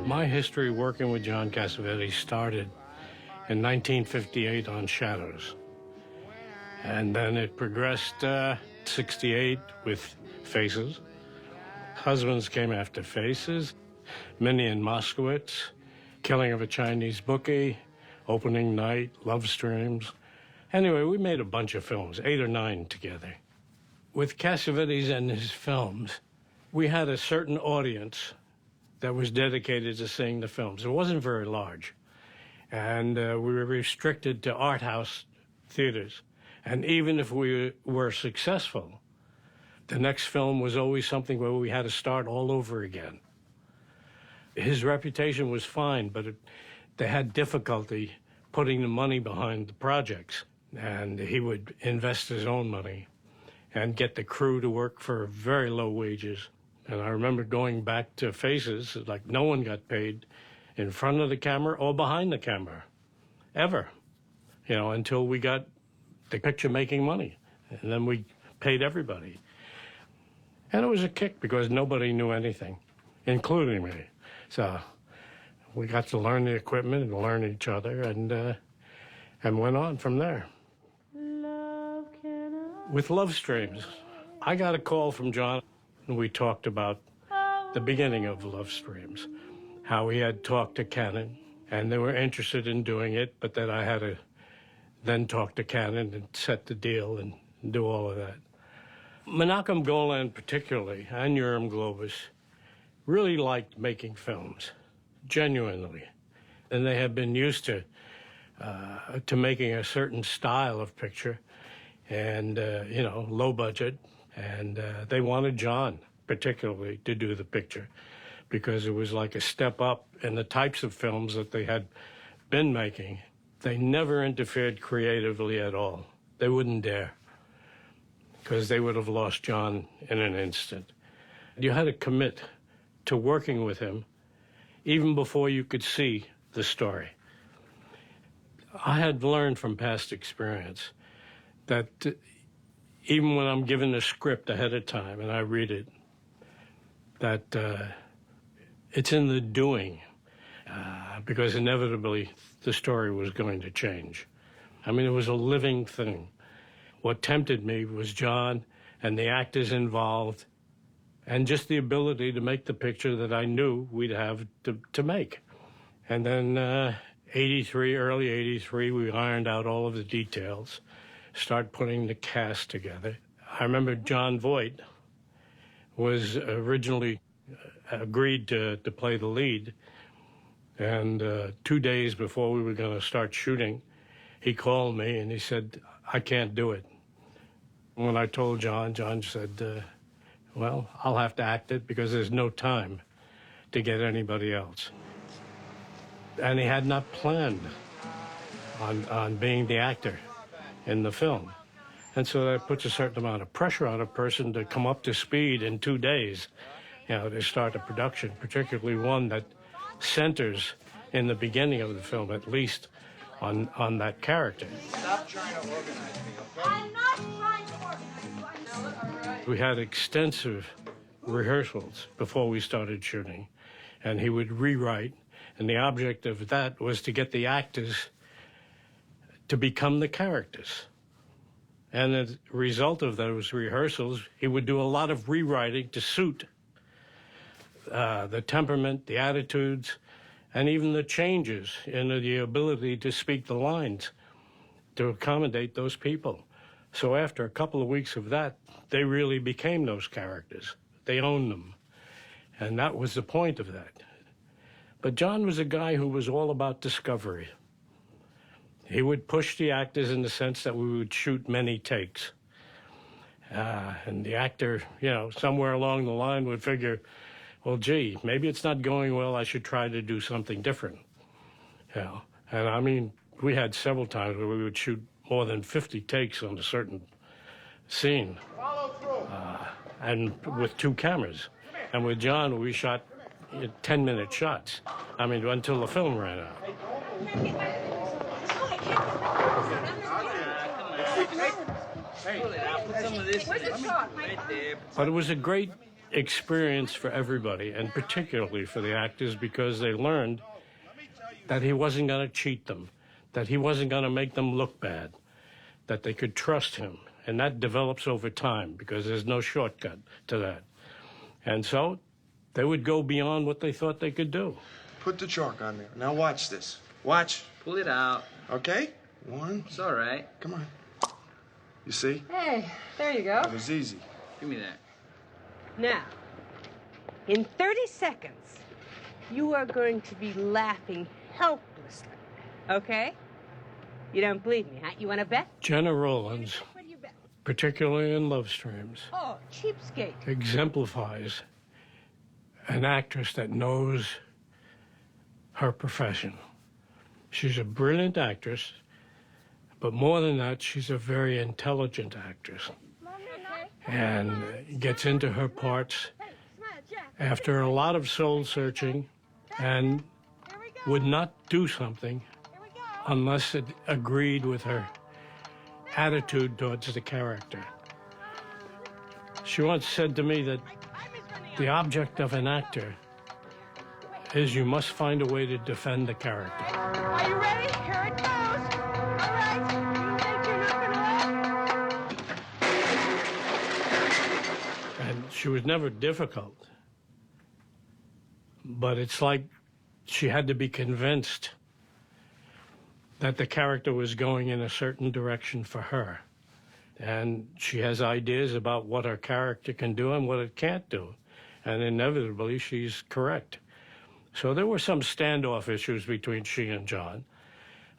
My history working with John Cassavetes started in 1958 on Shadows. And then it progressed 68 with Faces. Husbands came after Faces. Minnie and Moskowitz, Killing of a Chinese Bookie, Opening Night, Love Streams. Anyway, we made a bunch of films, 8 or 9 together. With Cassavetes and his films, we had a certain audience that was dedicated to seeing the films. It wasn't very large. And we were restricted to art house theaters. And even if we were successful, the next film was always something where we had to start all over again. His reputation was fine, but they had difficulty putting the money behind the projects. And he would invest his own money and get the crew to work for very low wages. And I remember going back to Faces, like no one got paid in front of the camera or behind the camera, ever, until we got the picture making money. And then we paid everybody. And it was a kick because nobody knew anything, including me. So we got to learn the equipment and learn each other and went on from there. With Love Streams, I got a call from John, and we talked about the beginning of Love Streams, how he had talked to Canon, and they were interested in doing it, but that I had to then talk to Canon and set the deal and do all of that. Menachem Golan particularly, and Yoram Globus, really liked making films, genuinely. And they had been used to making a certain style of picture, and, low budget. And they wanted John, particularly, to do the picture because it was like a step up in the types of films that they had been making. They never interfered creatively at all. They wouldn't dare because they would have lost John in an instant. You had to commit to working with him even before you could see the story. I had learned from past experience that even when I'm given a script ahead of time and I read it, that it's in the doing, because inevitably the story was going to change. I mean, it was a living thing. What tempted me was John and the actors involved and just the ability to make the picture that I knew we'd have to make. And then 83, early 83, we ironed out all of the details, start putting the cast together. I remember John Voight was originally agreed to play the lead, and 2 days before we were going to start shooting, he called me and he said, I can't do it. When I told John, John said, well, I'll have to act it because there's no time to get anybody else. And he had not planned on being the actor in the film. And so that puts a certain amount of pressure on a person to come up to speed in 2 days, to start a production, particularly one that centers in the beginning of the film, at least, on that character. Stop trying to organize me, okay? I'm not trying to organize you. We had extensive rehearsals before we started shooting, and he would rewrite, and the object of that was to get the actors to become the characters. And as a result of those rehearsals, he would do a lot of rewriting to suit the temperament, the attitudes, and even the changes in the ability to speak the lines to accommodate those people. So after a couple of weeks of that, they really became those characters. They owned them. And that was the point of that. But John was a guy who was all about discovery. He would push the actors in the sense that we would shoot many takes. And the actor, somewhere along the line would figure, well, gee, maybe it's not going well. I should try to do something different. And I mean, we had several times where we would shoot more than 50 takes on a certain scene. Follow through. And with 2 cameras. And with John, we shot 10-minute shots. I mean, until the film ran out. Hey, put some of this right there. But it was a great experience for everybody, and particularly for the actors, because they learned that he wasn't going to cheat them, that he wasn't going to make them look bad, that they could trust him. And that develops over time because there's no shortcut to that. And so they would go beyond what they thought they could do. Put the chalk on there. Now watch this. Watch. Pull it out. Okay? One. It's all right. Come on. You see? Hey, there you go. It was easy. Give me that. Now, in 30 seconds, you are going to be laughing helplessly, okay? You don't believe me, huh? You want to bet? Jenna Rollins, What do you bet? particularly in Love Streams, Oh, cheapskate. exemplifies an actress that knows her profession. She's a brilliant actress, but more than that, she's a very intelligent actress and gets into her parts after a lot of soul searching and would not do something unless it agreed with her attitude towards the character. She once said to me that the object of an actor is you must find a way to defend the character. Are you ready? Here it goes. All right. You think you're not going to laugh? And she was never difficult. But it's like she had to be convinced that the character was going in a certain direction for her. And she has ideas about what her character can do and what it can't do. And inevitably, she's correct. So there were some standoff issues between she and John,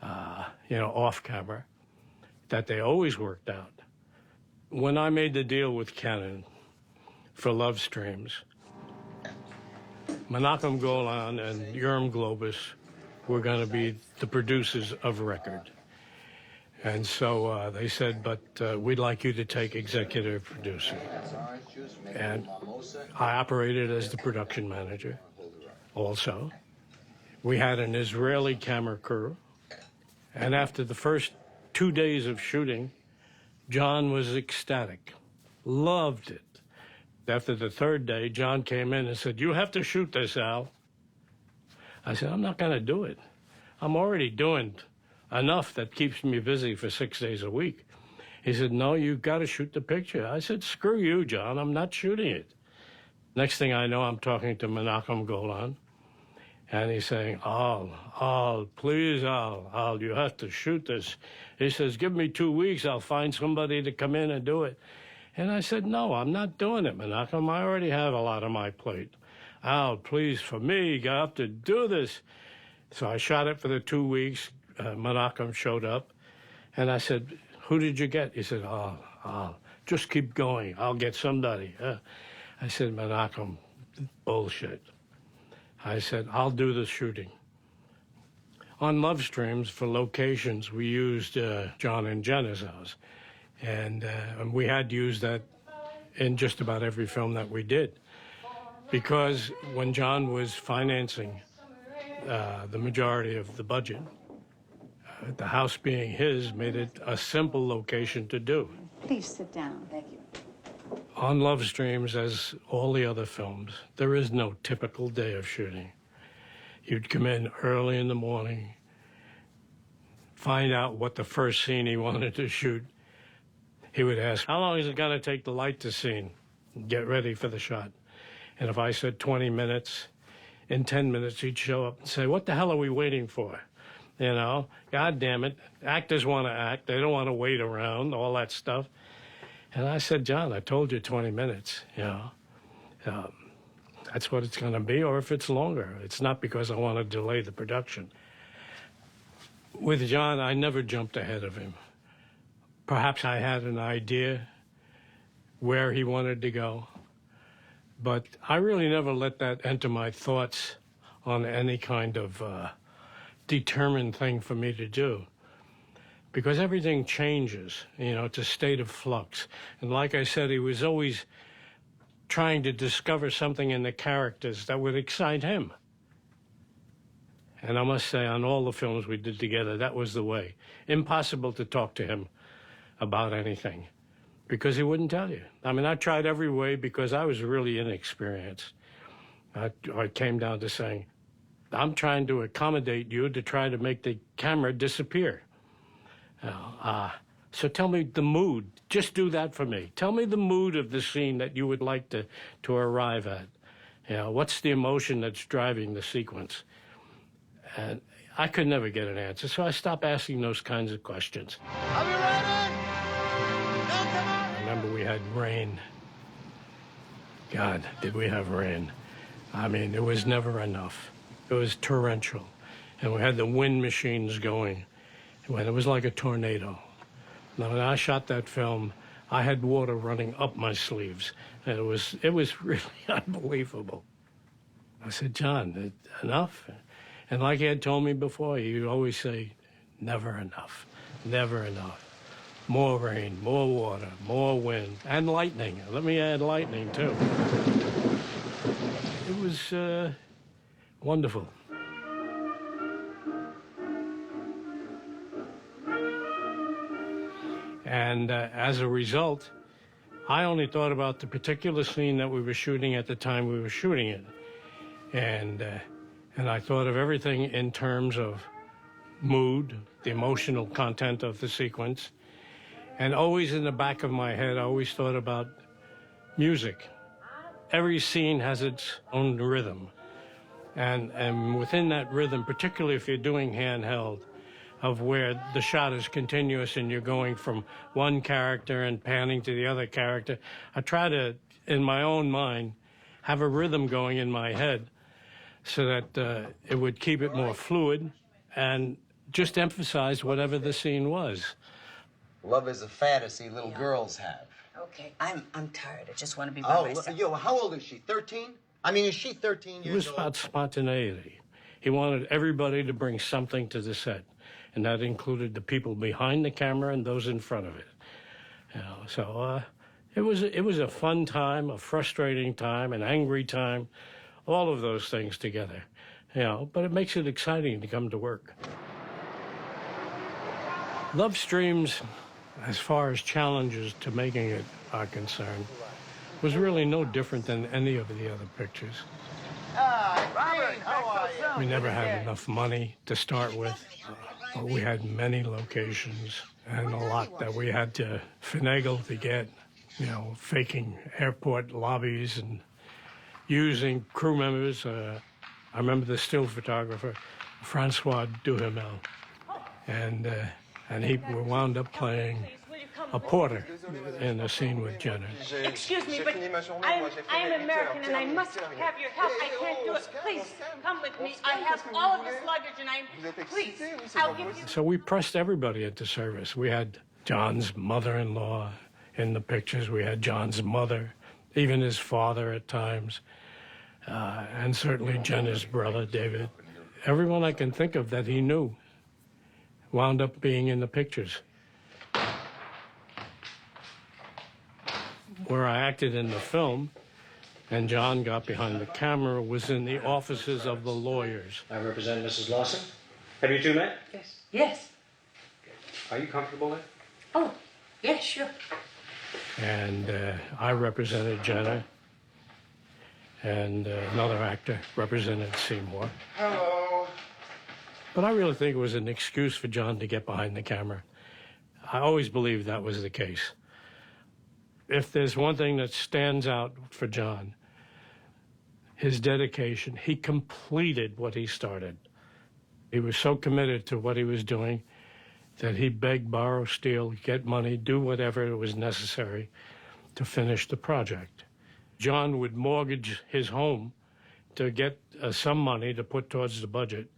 off camera, that they always worked out. When I made the deal with Canon for Love Streams, Menachem Golan and Yoram Globus were going to be the producers of record. And so they said, but we'd like you to take executive producer. And I operated as the production manager also. We had an Israeli camera crew. And after the first 2 days of shooting, John was ecstatic, loved it. After the third day, John came in and said, you have to shoot this, Al. I said, I'm not going to do it. I'm already doing enough that keeps me busy for 6 days a week. He said, no, you've got to shoot the picture. I said, screw you, John. I'm not shooting it. Next thing I know, I'm talking to Menachem Golan, and he's saying, Al, please, Al, you have to shoot this. He says, give me 2 weeks. I'll find somebody to come in and do it. And I said, no, I'm not doing it, Menachem. I already have a lot on my plate. Al, please, for me, you have to do this. So I shot it for the 2 weeks. Menachem showed up, and I said, who did you get? He said, just keep going. I'll get somebody. I said, Menachem, bullshit. I said, I'll do the shooting. On Love Streams, for locations, we used John and Jenna's house. And we had used that in just about every film that we did. Because when John was financing the majority of the budget, the house being his made it a simple location to do. Please sit down. Thank you. On Love Streams, as all the other films, there is no typical day of shooting. You'd come in early in the morning, find out what the first scene he wanted to shoot. He would ask, how long is it going to take to light the scene? Get ready for the shot. And if I said 20 minutes, in 10 minutes he'd show up and say, what the hell are we waiting for? You know, God damn it. Actors want to act. They don't want to wait around, all that stuff. And I said, John, I told you 20 minutes, that's what it's going to be, or if it's longer. It's not because I want to delay the production. With John, I never jumped ahead of him. Perhaps I had an idea where he wanted to go, but I really never let that enter my thoughts on any kind of determined thing for me to do. Because everything changes, it's a state of flux. And like I said, he was always trying to discover something in the characters that would excite him. And I must say, on all the films we did together, that was the way. Impossible to talk to him about anything. because he wouldn't tell you. I mean, I tried every way because I was really inexperienced. I came down to saying, I'm trying to accommodate you to try to make the camera disappear. So tell me the mood. Just do that for me. Tell me the mood of the scene that you would like to arrive at. You know, what's the emotion that's driving the sequence? And I could never get an answer, so I stopped asking those kinds of questions. Are we ready? I remember we had rain. God, did we have rain. I mean, it was never enough. It was torrential. And we had the wind machines going. When it was like a tornado. Now, when I shot that film, I had water running up my sleeves. And it was really unbelievable. I said, John, enough? And like he had told me before, he'd always say, never enough, never enough. More rain, more water, more wind, and lightning. Let me add lightning, too. It was wonderful. And as a result, I only thought about the particular scene that we were shooting at the time we were shooting it. And I thought of everything in terms of mood, the emotional content of the sequence. And always in the back of my head, I always thought about music. Every scene has its own rhythm. And within that rhythm, particularly if you're doing handheld, of where the shot is continuous and you're going from one character and panning to the other character, I try to, in my own mind, have a rhythm going in my head so that it would keep it more fluid and just emphasize whatever the scene was. Love is a fantasy little girls have. Okay, I'm tired. I just want to be by myself. Yo, how old is she? 13? I mean, is she 13 years old? It was about spontaneity. He wanted everybody to bring something to the set, and that included the people behind the camera and those in front of it. You know, so it was a fun time, a frustrating time, an angry time, all of those things together. You know, but it makes it exciting to come to work. Love Streams, as far as challenges to making it are concerned, was really no different than any of the other pictures. Robert, how are you? We never had enough money to start with. But we had many locations and a lot that we had to finagle to get, you know, faking airport lobbies and using crew members. I remember the still photographer, Francois Duhamel, and he wound up playing a porter in a scene with Jenna. Excuse me, but I'm American and I must have your help. I can't do it. Please, come with me. I have all of this luggage and please, I'll give you... So we pressed everybody into service. We had John's mother-in-law in the pictures. We had John's mother, even his father at times, and certainly Jenna's brother, David. Everyone I can think of that he knew wound up being in the pictures. Where I acted in the film, and John got behind the camera, was in the offices of the lawyers. I represent Mrs. Lawson. Have you two met? Yes. Yes. Are you comfortable with? Oh, yes, sure. And I represented Jenna, and another actor represented Seymour. Hello. But I really think it was an excuse for John to get behind the camera. I always believed that was the case. If there's one thing that stands out for John, his dedication, he completed what he started. He was so committed to what he was doing that he begged, borrow, steal, get money, do whatever was necessary to finish the project. John would mortgage his home to get some money to put towards the budget.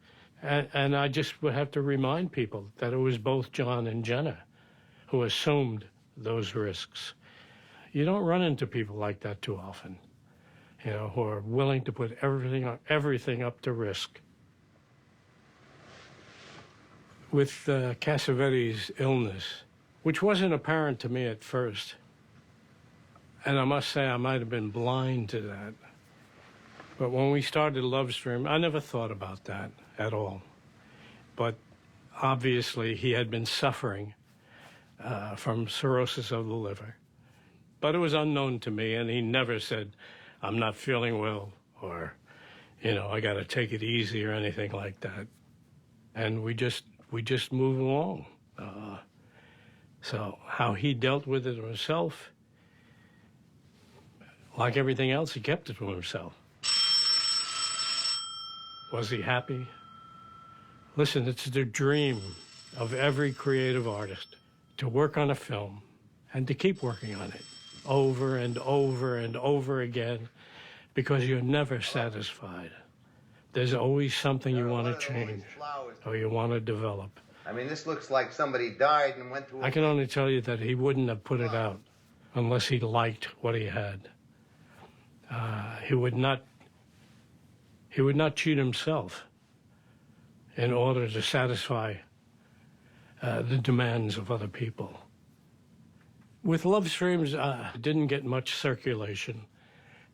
And I just would have to remind people that it was both John and Jenna who assumed those risks. You don't run into people like that too often, you know, who are willing to put everything up to risk. With Cassavetes's illness, which wasn't apparent to me at first, and I must say I might have been blind to that, but when we started Love Stream, I never thought about that at all. But obviously he had been suffering from cirrhosis of the liver. But it was unknown to me, and he never said, I'm not feeling well, or, I got to take it easy or anything like that. And we just moved along. So how he dealt with it himself, like everything else, he kept it to himself. Was he happy? Listen, it's the dream of every creative artist to work on a film and to keep working on it over and over and over again, because you're never satisfied. There's always something you want to change or you want to develop. I mean, this looks like somebody died and went to I can only tell you that he wouldn't have put it out unless he liked what he had. He would not cheat himself in order to satisfy the demands of other people. With Love Streams, it didn't get much circulation.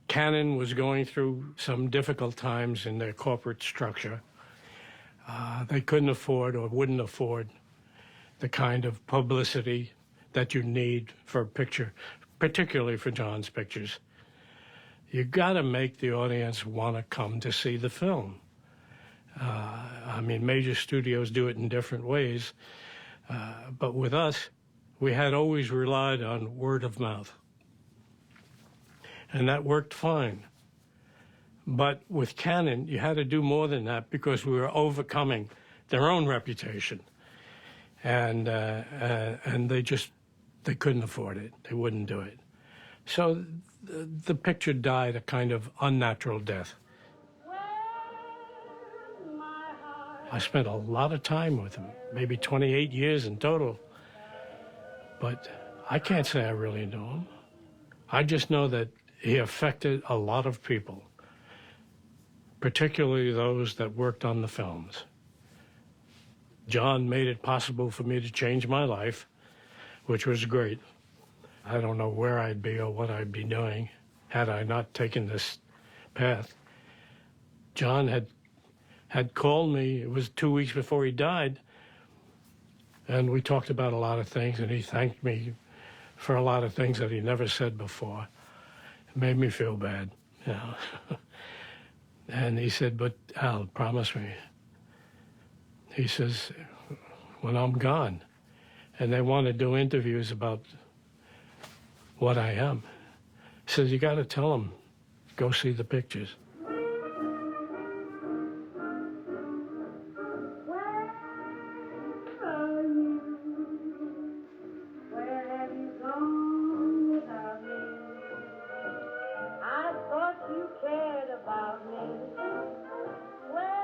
Canon was going through some difficult times in their corporate structure. They couldn't afford or wouldn't afford the kind of publicity that you need for a picture, particularly for John's pictures. You got to make the audience want to come to see the film. I mean, major studios do it in different ways, but with us, we had always relied on word of mouth. And that worked fine. But with Canon, you had to do more than that because we were overcoming their own reputation. And they couldn't afford it. They wouldn't do it. So the picture died a kind of unnatural death. I spent a lot of time with him, maybe 28 years in total. But I can't say I really know him. I just know that he affected a lot of people, particularly those that worked on the films. John made it possible for me to change my life, which was great. I don't know where I'd be or what I'd be doing had I not taken this path. John had called me, it was 2 weeks before he died, and we talked about a lot of things, and he thanked me for a lot of things that he never said before. It made me feel bad, And he said, but Al, promise me. He says, when I'm gone, and they want to do interviews about what I am, he says, you got to tell them, go see the pictures. I thought you cared about me. Where